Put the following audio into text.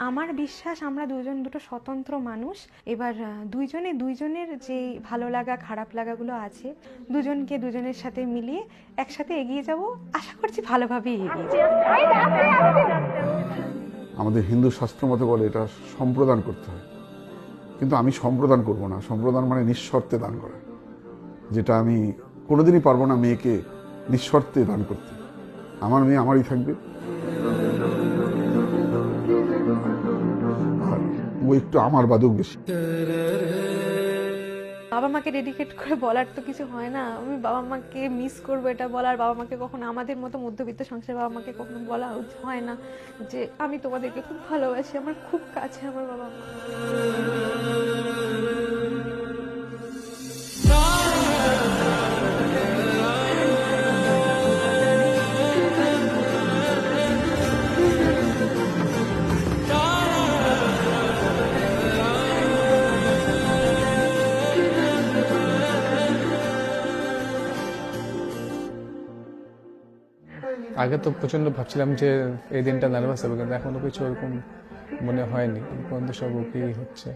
আমার বিশ্বাস আমরা দুটো স্বতন্ত্র মানুষ। এবার দুইজনের যে ভালো লাগা খারাপ লাগাগুলো আছে দুজনকে দুজনের সাথে মিলিয়ে একসাথে এগিয়ে যাব, আশা করছি ভালোভাবেই এগিয়ে যাব। আমাদের হিন্দু শাস্ত্র মতে বলে এটা সম্প্রদান করতে হয়, কিন্তু আমি সম্প্রদান করব না। সম্প্রদান মানে নিঃশর্তে দান করা, যেটা আমি কোনোদিনই পারবো না মেয়েকে নিঃশর্তে দান করতে। আমার মেয়ে আমারই থাকবে, আর ও একটু আমার বাদক বেশি। বাবা মাকে ডেডিকেট করে বলার তো কিছু হয় না। আমি বাবা মাকে মিস করবো এটা বলার, বাবা মাকে কখনো আমাদের মতো মধ্যবিত্ত সংসার বাবা মাকে কখনো বলা হয় না যে আমি তোমাদেরকে খুব ভালোবাসি, আমার খুব কাছে আমার বাবা মা। আগে তো প্রচন্ড ভাবছিলাম যে এই দিনটা নার্ভাস হবে, কিন্তু এখনো কিছু ওরকম মনে হয়নি। সব ওকেই হচ্ছে।